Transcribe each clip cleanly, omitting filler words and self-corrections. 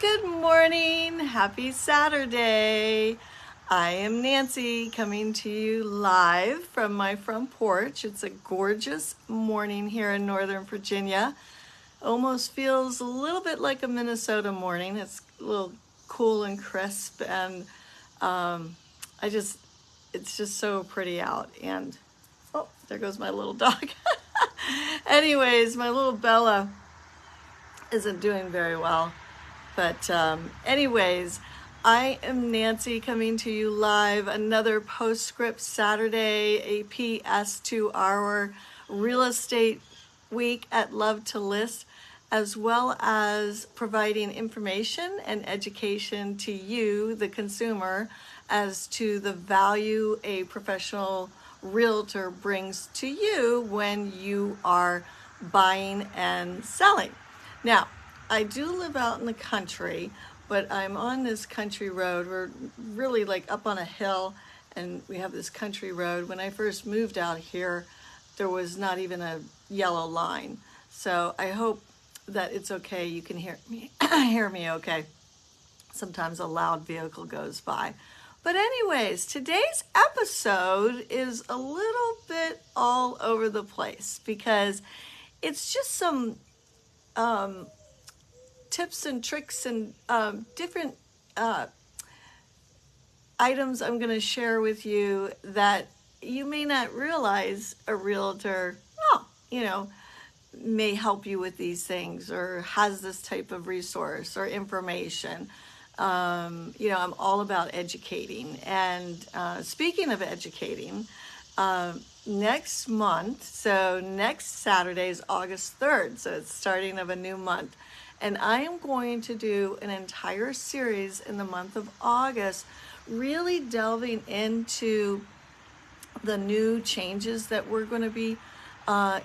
Good morning. Happy Saturday. I am Nancy coming to you live from my front porch. It's a gorgeous morning here in Northern Virginia. Almost feels a little bit like a Minnesota morning. It's a little cool and crisp, and it's just so pretty out. And oh, there goes my little dog. Anyways, my little Bella isn't doing very well. But anyways, I am Nancy coming to you live. Another postscript Saturday, a PS to our real estate week at Love to List, as well as providing information and education to you, the consumer, as to the value a professional realtor brings to you when you are buying and selling. Now, I do live out in the country, but I'm on this country road. We're really like up on a hill, and we have this country road. When I first moved out here, there was not even a yellow line. So I hope that it's okay. You can hear me, hear me okay. Sometimes a loud vehicle goes by. But anyways, today's episode is a little bit all over the place because it's just some tips and tricks and different items I'm going to share with you that you may not realize a realtor, may help you with these things or has this type of resource or information. I'm all about educating. And speaking of educating, next month, so next Saturday is August 3rd, so it's starting of a new month. And I am going to do an entire series in the month of August, really delving into the new changes that we're going to be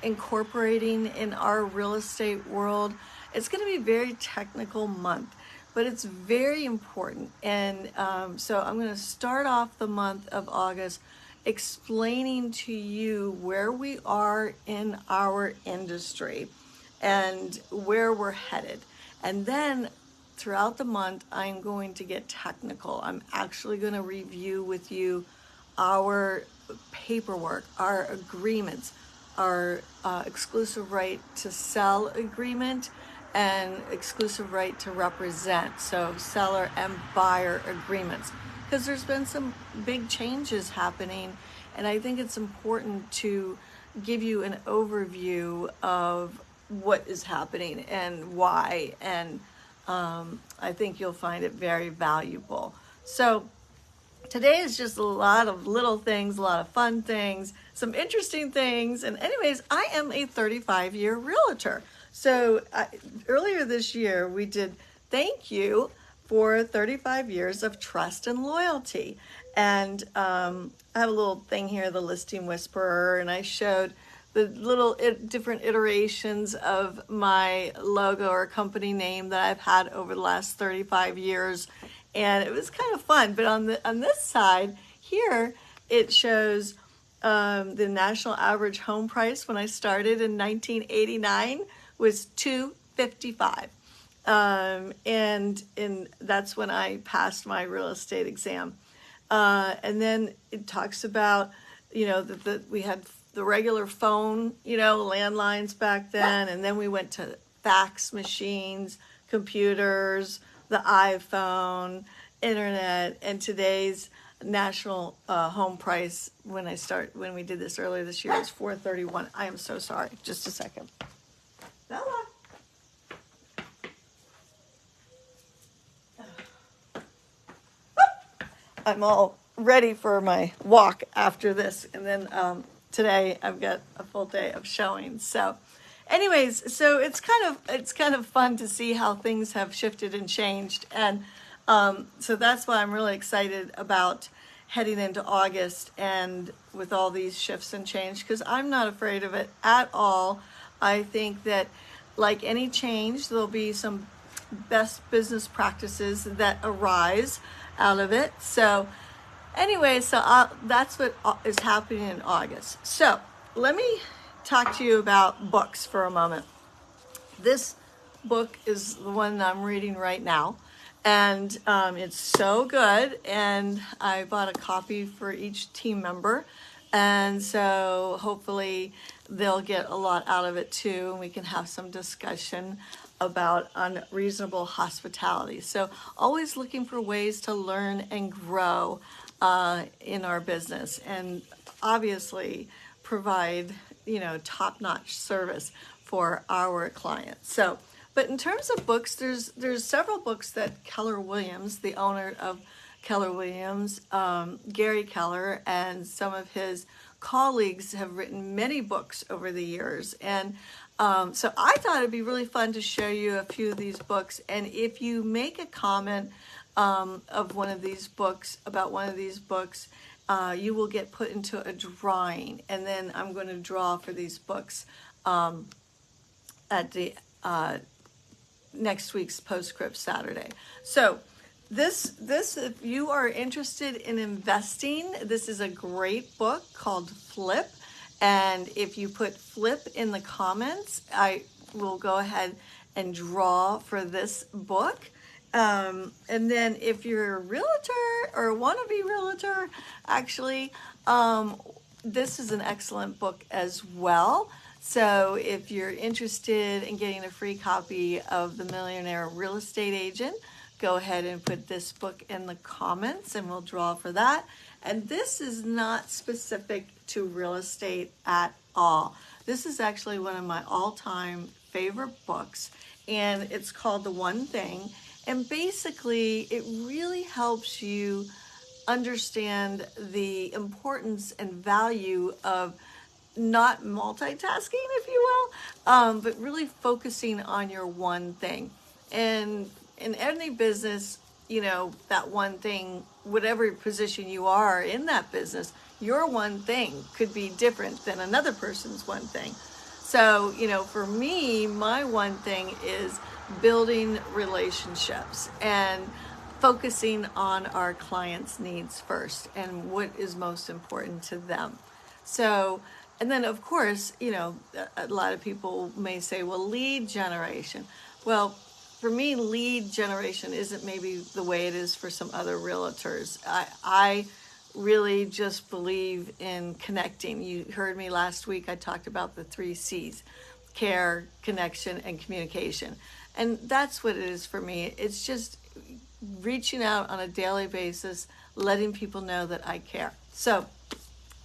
incorporating in our real estate world. It's going to be a very technical month, but it's very important. And so I'm going to start off the month of August explaining to you where we are in our industry and where we're headed. And then throughout the month, I'm going to get technical. I'm actually going to review with you our paperwork, our agreements, our exclusive right to sell agreement and exclusive right to represent. So seller and buyer agreements. Because there's been some big changes happening, and I think it's important to give you an overview of what is happening and why, and I think you'll find it very valuable. So today is just a lot of little things, a lot of fun things, some interesting things, and anyways, I am a 35-year realtor. So earlier this year, we did thank you for 35 years of trust and loyalty. And I have a little thing here, the Listing Whisperer, and I showed the little different iterations of my logo or company name that I've had over the last 35 years. And it was kind of fun. But on this side here, it shows the national average home price when I started in 1989 was $255. And that's when I passed my real estate exam. And then it talks about, that we had the regular phone, landlines back then. And then we went to fax machines, computers, the iPhone, internet, and today's national home price when we did this earlier this year is $431. I am so sorry. Just a second. Bella. I'm all ready for my walk after this, and then today I've got a full day of showing. So anyways, so it's kind of fun to see how things have shifted and changed, and so that's why I'm really excited about heading into August and with all these shifts and change, because I'm not afraid of it at all. I think that like any change, there'll be some best business practices that arise out of it. So anyway, that's what is happening in August. So let me talk to you about books for a moment. This book is the one I'm reading right now. And it's so good. And I bought a copy for each team member. And so hopefully they'll get a lot out of it too. And we can have some discussion about unreasonable hospitality. So always looking for ways to learn and grow in our business. And obviously provide, top-notch service for our clients. So, but in terms of books, there's several books that Keller Williams, the owner of Keller Williams, Gary Keller, and some of his colleagues have written many books over the years. And so I thought it'd be really fun to show you a few of these books. And if you make a comment of one of these books, about one of these books, you will get put into a drawing. And then I'm going to draw for these books at the next week's Postscript Saturday. So this, if you are interested in investing, this is a great book called Flip. And if you put Flip in the comments, I will go ahead and draw for this book. And then if you're a realtor or a wannabe realtor, actually, this is an excellent book as well. So if you're interested in getting a free copy of The Millionaire Real Estate Agent, go ahead and put this book in the comments and we'll draw for that. And this is not specific to real estate at all. This is actually one of my all-time favorite books, and it's called The One Thing. And basically, it really helps you understand the importance and value of not multitasking, if you will, but really focusing on your one thing. And in any business, that one thing, whatever position you are in that business, your one thing could be different than another person's one thing. So, for me, my one thing is building relationships and focusing on our clients' needs first and what is most important to them. So, and then of course, a lot of people may say, well, lead generation. Well, for me, lead generation isn't maybe the way it is for some other realtors. I really just believe in connecting. You heard me last week, I talked about the 3 C's: care, connection, and communication. And that's what it is for me. It's just reaching out on a daily basis, letting people know that I care. So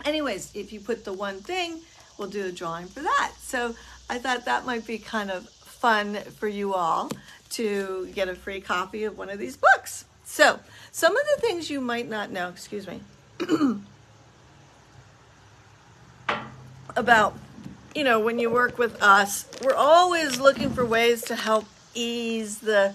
anyways, if you put the one thing, we'll do a drawing for that. So I thought that might be kind of fun for you all to get a free copy of one of these books. So some of the things you might not know, excuse me, about, when you work with us, we're always looking for ways to help ease the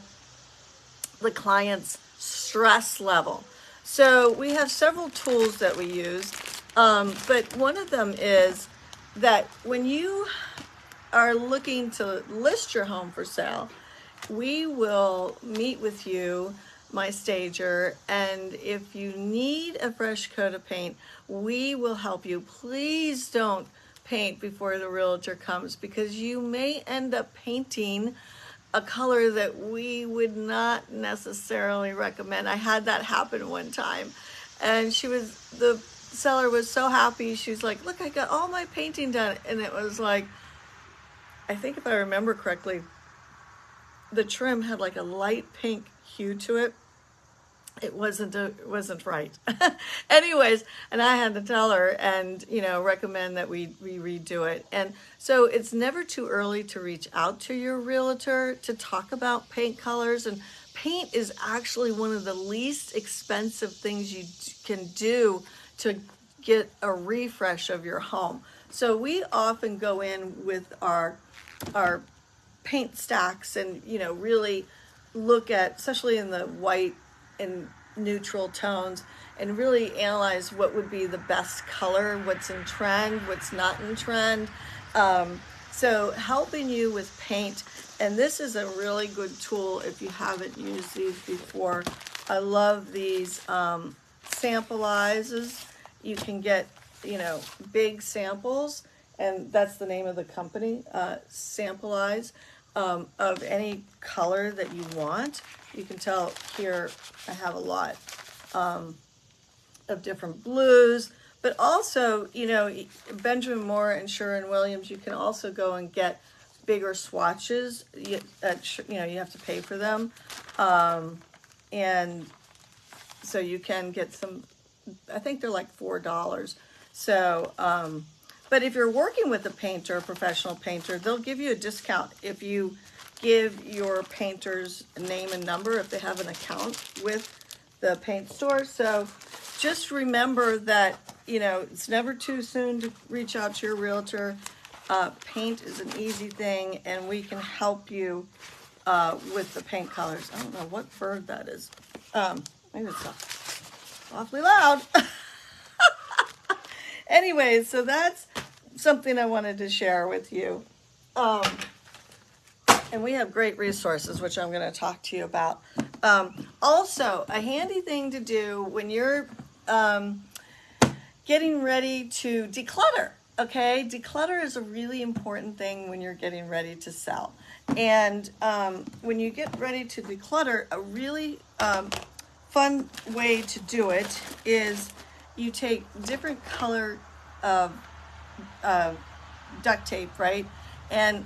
client's stress level. So we have several tools that we use, but one of them is that when you are looking to list your home for sale, we will meet with you, my stager, and if you need a fresh coat of paint, we will help you. Please don't paint before the realtor comes, because you may end up painting a color that we would not necessarily recommend. I had that happen one time, and the seller was so happy. She's like, look, I got all my painting done. And it was like, I think if I remember correctly, the trim had like a light pink hue to it. It wasn't right. Anyways, and I had to tell her and, recommend that we redo it. And so it's never too early to reach out to your realtor to talk about paint colors. And paint is actually one of the least expensive things you can do to get a refresh of your home. So we often go in with our paint stacks and, really look at, especially in the white and neutral tones, and really analyze what would be the best color, what's in trend, what's not in trend. So helping you with paint, and this is a really good tool if you haven't used these before. I love these sampleizes. You can get, big samples, and that's the name of the company, Sampleize, of any color that you want. You can tell here I have a lot of different blues, but also, you know, Benjamin Moore and Sherwin-Williams, you can also go and get bigger swatches. You know, you have to pay for them. And so you can get some, I think they're like $4. So, but if you're working with a painter, a professional painter, they'll give you a discount if you give your painter's name and number if they have an account with the paint store. So just remember that, you know, it's never too soon to reach out to your realtor. Paint is an easy thing, and we can help you with the paint colors. I don't know what bird that is. Maybe it's awfully loud. Anyways, so that's something I wanted to share with you. And we have great resources, which I'm going to talk to you about. Also, a handy thing to do when you're getting ready to declutter, okay? Declutter is a really important thing when you're getting ready to sell. And when you get ready to declutter, a really fun way to do it is you take different color duct tape, right? And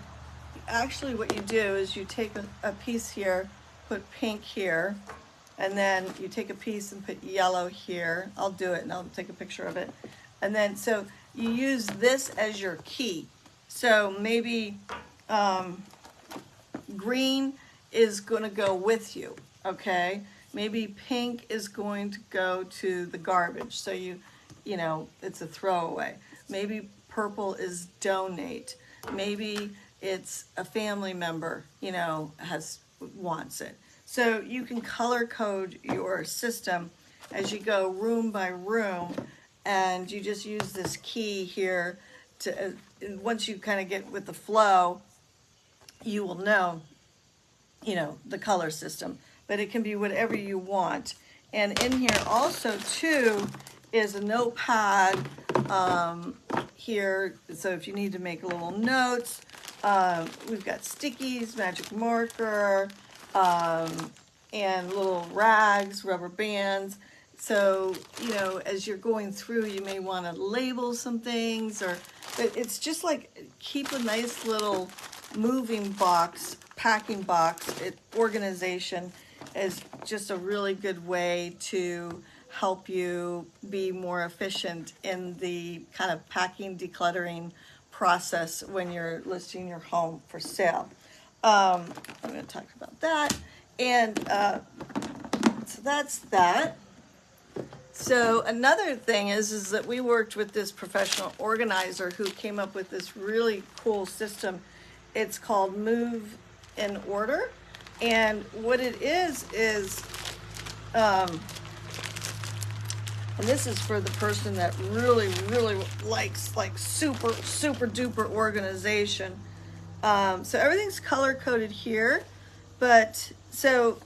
actually what you do is you take a piece here, put pink here, and then you take a piece and put yellow here. I'll do it and I'll take a picture of it. And then so you use this as your key. So maybe green is going to go with you, okay? Maybe pink is going to go to the garbage, so you know, it's a throwaway. Maybe purple is donate. Maybe it's a family member, you know, wants it. So you can color code your system as you go room by room, and you just use this key here to, once you kind of get with the flow, you will know, you know, the color system. But it can be whatever you want. And in here also too is a notepad here. So if you need to make little notes, we've got stickies, magic marker, and little rags, rubber bands. So, you know, as you're going through, you may want to label some things, but it's just like keep a nice little moving box, packing box. Organization is just a really good way to help you be more efficient in the kind of packing, decluttering process when you're listing your home for sale. I'm going to talk about that. And so that's that. So another thing is that we worked with this professional organizer who came up with this really cool system. It's called Move in Order. And what it is, and this is for the person that really, really likes like super, super duper organization. So everything's color coded here, but so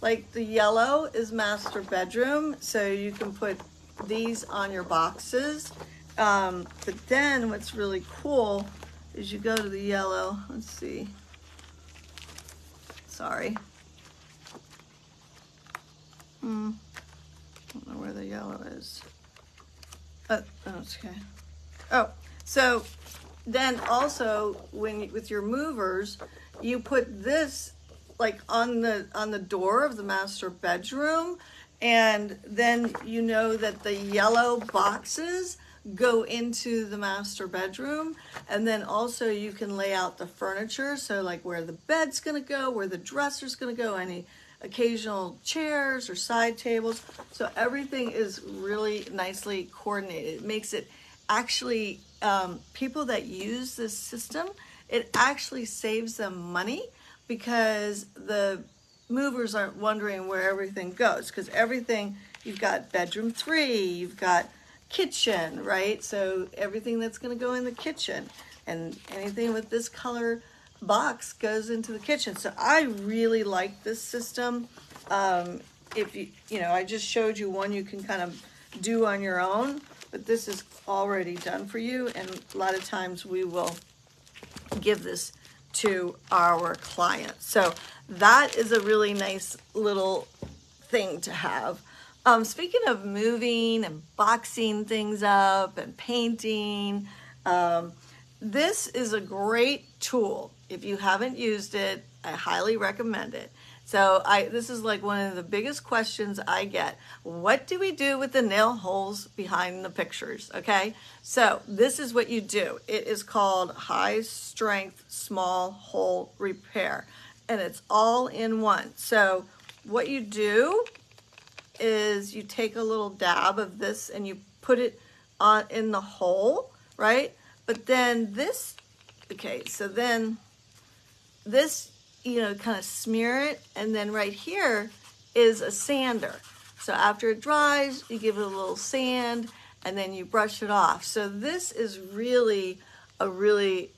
like the yellow is master bedroom, so you can put these on your boxes. But then what's really cool is you go to the yellow, let's see, sorry. I don't know where the yellow is. Okay. Oh, so then also with your movers, you put this like on the door of the master bedroom, and then you know that the yellow boxes go into the master bedroom, and then also you can lay out the furniture, so like where the bed's going to go, where the dresser's going to go, any occasional chairs or side tables. So everything is really nicely coordinated. It makes it actually, people that use this system, it actually saves them money because the movers aren't wondering where everything goes, because everything, you've got bedroom 3, you've got kitchen, right? So everything that's going to go in the kitchen, and anything with this color box goes into the kitchen. So I really like this system. If you know, I just showed you one you can kind of do on your own, but this is already done for you. And a lot of times we will give this to our clients. So that is a really nice little thing to have. Speaking of moving and boxing things up and painting, this is a great tool. If you haven't used it, I highly recommend it. So this is like one of the biggest questions I get. What do we do with the nail holes behind the pictures? Okay, so this is what you do. It is called high strength small hole repair, and it's all in one. So what you do is you take a little dab of this and you put it on in the hole, right? But then this, okay, so then this, kind of smear it, and then right here is a sander. So after it dries, you give it a little sand, and then you brush it off. So this is really a really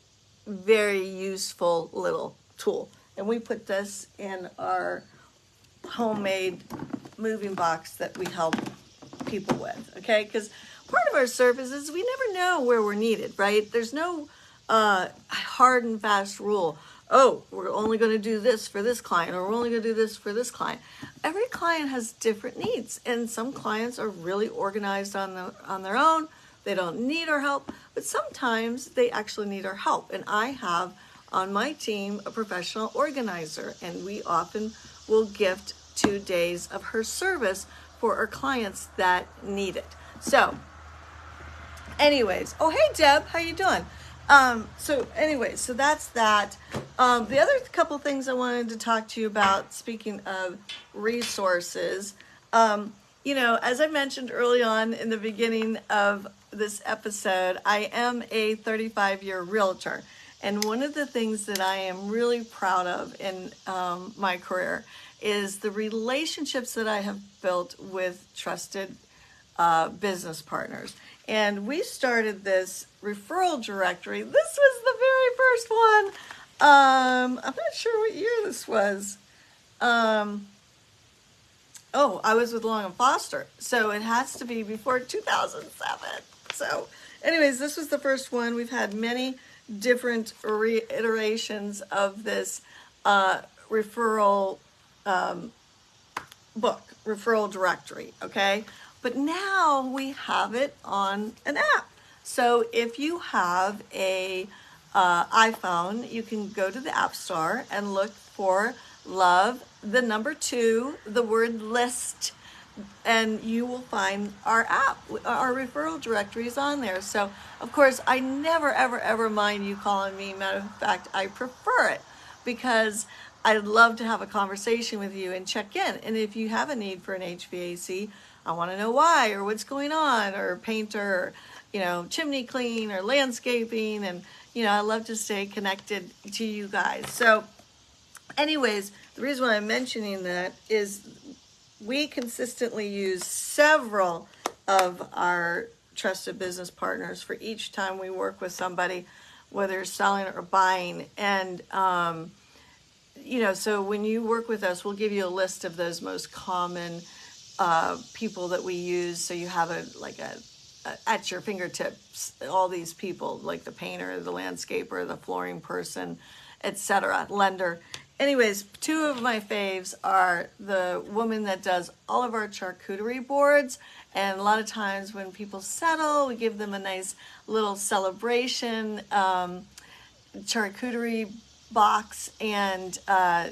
very useful little tool. And we put this in our homemade moving box that we help people with, okay? Because part of our service is we never know where we're needed, right? There's no hard and fast rule. Oh, we're only going to do this for this client, or we're only going to do this for this client. Every client has different needs, and some clients are really organized on their own. They don't need our help, but sometimes they actually need our help. And I have on my team a professional organizer, and we often will gift 2 days of her service for our clients that need it. So anyways, oh, hey, Deb, how you doing? So that's that. The other couple things I wanted to talk to you about, speaking of resources, as I mentioned early on in the beginning of this episode, I am a 35-year realtor. And one of the things that I am really proud of in my career is the relationships that I have built with trusted business partners. And we started this referral directory. This was the very first one. I'm not sure what year this was. I was with Long and Foster, so it has to be before 2007. So anyways, this was the first one. We've had many different reiterations of this referral book, referral directory, okay? But now we have it on an app. So if you have a iPhone, you can go to the App Store and look for Love, the number 2, the word list, and you will find our app. Our referral directory is on there. So, of course, I never, ever, ever mind you calling me. Matter of fact, I prefer it because I'd love to have a conversation with you and check in. And if you have a need for an HVAC, I want to know why or what's going on, or painter, or, chimney clean or landscaping. And, I love to stay connected to you guys. So anyways, the reason why I'm mentioning that is we consistently use several of our trusted business partners for each time we work with somebody, whether selling or buying. And, so when you work with us, we'll give you a list of those most common people that we use. So you have at your fingertips, all these people, like the painter, the landscaper, the flooring person, etc., lender. Anyways, 2 of my faves are the woman that does all of our charcuterie boards. And a lot of times when people settle, we give them a nice little celebration charcuterie box and, a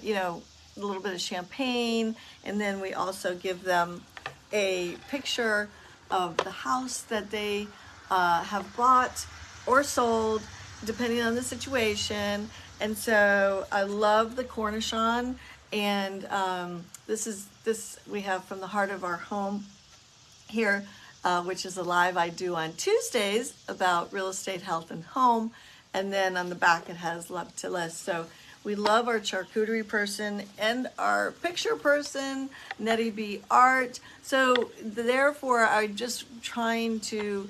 little bit of champagne. And then we also give them a picture of the house that they have bought or sold, depending on the situation. And so I love the Cornichon, and this we have from the heart of our home here, which is a live I do on Tuesdays about real estate, health, and home. And then on the back it has Love to List. So we love our charcuterie person and our picture person, Nettie B Art. So therefore, I'm just trying to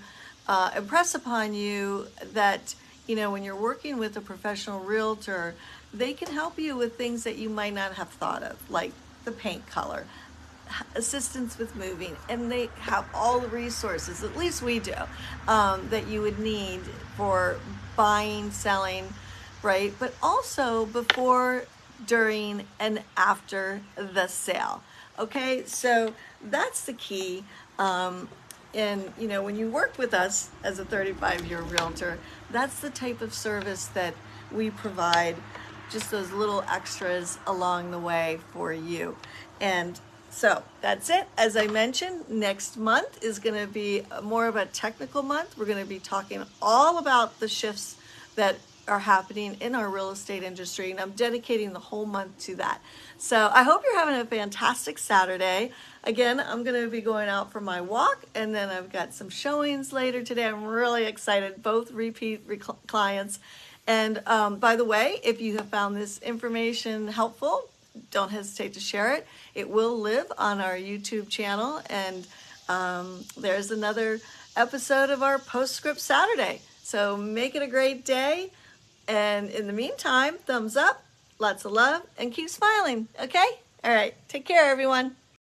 impress upon you that, when you're working with a professional realtor, they can help you with things that you might not have thought of, like the paint color, assistance with moving, and they have all the resources, at least we do, that you would need for buying, selling, right? But also before, during, and after the sale. Okay, so that's the key. And when you work with us as a 35-year realtor, that's the type of service that we provide, just those little extras along the way for you. And so that's it. As I mentioned, next month is going to be more of a technical month. We're going to be talking all about the shifts that are happening in our real estate industry, and I'm dedicating the whole month to that. So I hope you're having a fantastic Saturday. Again, I'm going to be going out for my walk, and then I've got some showings later today. I'm really excited, both repeat clients. And by the way, if you have found this information helpful, don't hesitate to share it. It will live on our YouTube channel, and there's another episode of our Postscript Saturday. So make it a great day. And in the meantime, thumbs up, lots of love, and keep smiling, okay? All right, take care, everyone.